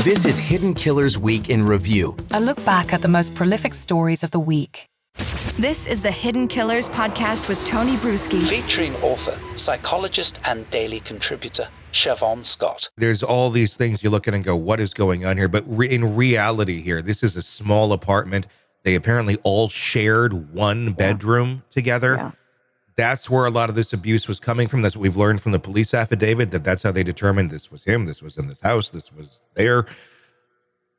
This is Hidden Killers Week in Review. A look back at the most prolific stories of the week. This is the Hidden Killers podcast with Tony Brueski. Featuring author, psychologist, and daily contributor, Siobhan Scott. There's all these things you look at and go, what is going on here? But in reality here, this is a small apartment. They apparently all shared one bedroom together. Yeah. That's where a lot of this abuse was coming from. That's what we've learned from the police affidavit, that's how they determined this was him, this was in this house, this was there.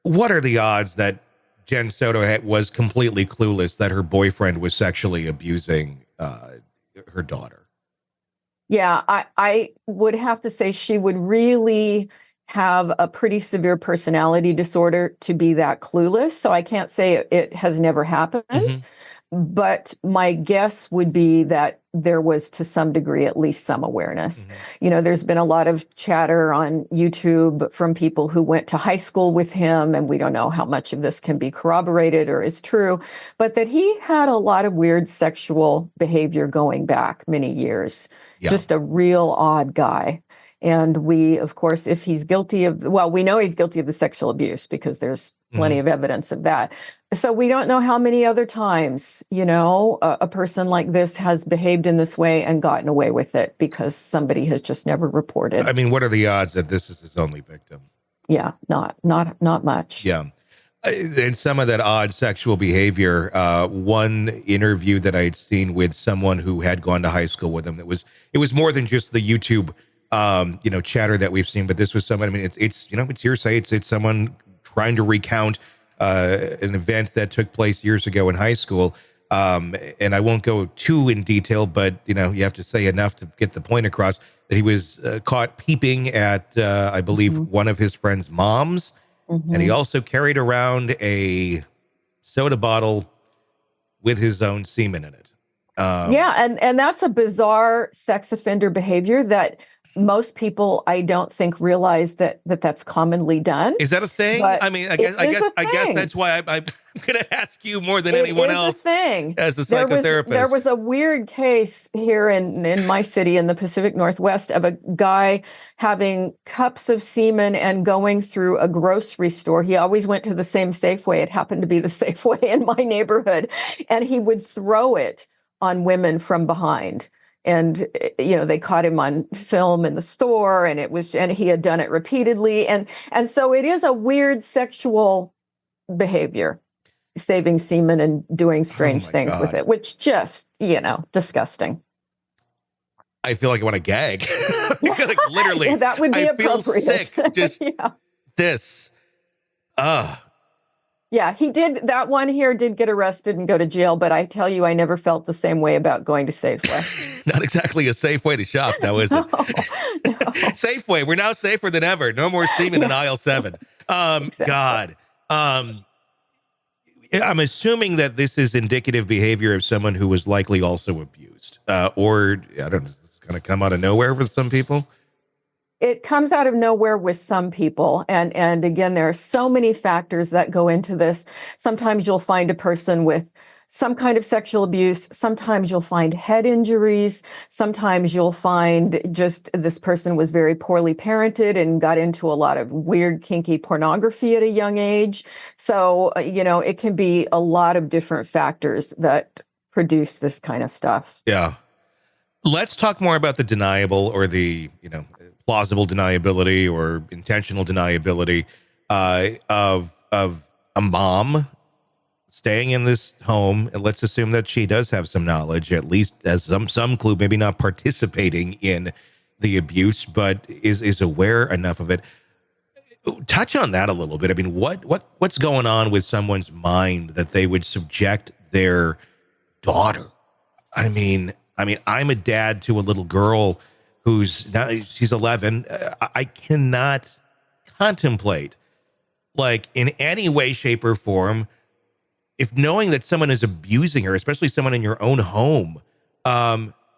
What are the odds that Jen Soto was completely clueless that her boyfriend was sexually abusing her daughter? Yeah, I would have to say she would really have a pretty severe personality disorder to be that clueless. So I can't say it has never happened. Mm-hmm. But my guess would be that there was, to some degree, at least some awareness. Mm-hmm. You know, there's been a lot of chatter on YouTube from people who went to high school with him, and we don't know how much of this can be corroborated or is true, but that he had a lot of weird sexual behavior going back many years. Yeah. Just a real odd guy. And we, of course, if he's guilty of, well, we know he's guilty of the sexual abuse because there's plenty of evidence of that. So we don't know how many other times, you know, a person like this has behaved in this way and gotten away with it because somebody has just never reported. I mean, what are the odds that this is his only victim? Yeah, not much. Yeah. And some of that odd sexual behavior, one interview that I'd seen with someone who had gone to high school with him, it was more than just the YouTube chatter that we've seen, but this was someone, I mean, it's hearsay. It's someone trying to recount an event that took place years ago in high school. And I won't go too in detail, but, you have to say enough to get the point across that he was caught peeping at, I believe, one of his friend's moms. Mm-hmm. And he also carried around a soda bottle with his own semen in it. And that's a bizarre sex offender behavior that most people, I don't think, realize that's commonly done. Is that a thing? But I mean, I guess that's why I'm going to ask you more than anyone else. A thing. As a psychotherapist. There was a weird case here in my city in the Pacific Northwest of a guy having cups of semen and going through a grocery store. He always went to the same Safeway. It happened to be the Safeway in my neighborhood. And he would throw it on women from behind. And, they caught him on film in the store and he had done it repeatedly. And so it is a weird sexual behavior, saving semen and doing strange things with it, which just, disgusting. I feel like I want to gag. Like literally. Yeah, that would be appropriate. I feel sick. Just this. Yeah, he did. That one here did get arrested and go to jail, but I tell you, I never felt the same way about going to Safeway. Not exactly a safe way to shop, now, is it? No. Safeway, we're now safer than ever. No more semen in aisle 7. Exactly. God. I'm assuming that this is indicative behavior of someone who was likely also abused. Or, I don't know, it's going to come out of nowhere for some people. It comes out of nowhere with some people. And again, there are so many factors that go into this. Sometimes you'll find a person with some kind of sexual abuse. Sometimes you'll find head injuries. Sometimes you'll find just this person was very poorly parented and got into a lot of weird, kinky pornography at a young age. So, it can be a lot of different factors that produce this kind of stuff. Yeah. Let's talk more about the deniable or the, plausible deniability or intentional deniability of a mom staying in this home. And let's assume that she does have some knowledge, at least as some clue, maybe not participating in the abuse, but is aware enough of it. Touch on that a little bit. I mean, what's going on with someone's mind that they would subject their daughter? I mean, I'm a dad to a little girl she's 11. I cannot contemplate, like, in any way, shape, or form, if knowing that someone is abusing her, especially someone in your own home,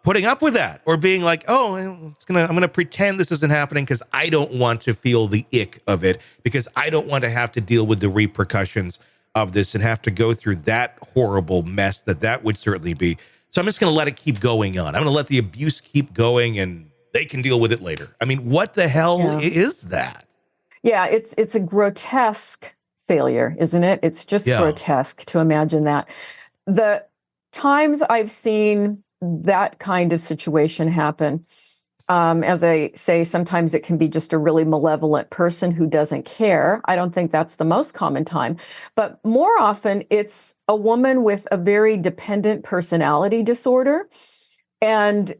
putting up with that or being like, oh, I'm going to pretend this isn't happening because I don't want to feel the ick of it, because I don't want to have to deal with the repercussions of this and have to go through that horrible mess that would certainly be. So I'm just going to let it keep going on. I'm going to let the abuse keep going and they can deal with it later. I mean, what the hell is that? Yeah, it's a grotesque failure, isn't it? It's just grotesque to imagine that. The times I've seen that kind of situation happen, as I say, sometimes it can be just a really malevolent person who doesn't care. I don't think that's the most common time. But more often, it's a woman with a very dependent personality disorder. And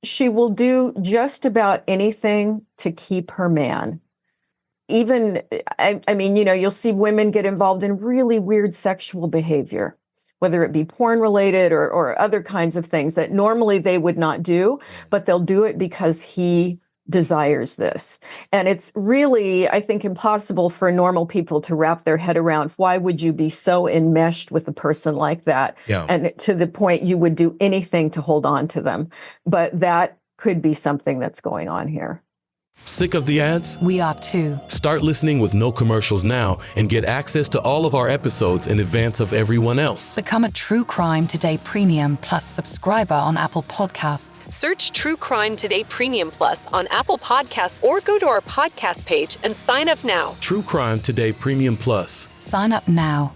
she will do just about anything to keep her man. Even, I mean, you'll see women get involved in really weird sexual behavior, whether it be porn related or other kinds of things that normally they would not do, but they'll do it because he desires this. And it's really, I think, impossible for normal people to wrap their head around. Why would you be so enmeshed with a person like that? Yeah. And to the point you would do anything to hold on to them. But that could be something that's going on here. Sick of the ads? We are too. Start listening with no commercials now and get access to all of our episodes in advance of everyone else. Become a True Crime Today Premium Plus subscriber on Apple Podcasts. Search True Crime Today Premium Plus on Apple Podcasts or go to our podcast page and sign up now. True Crime Today Premium Plus. Sign up now.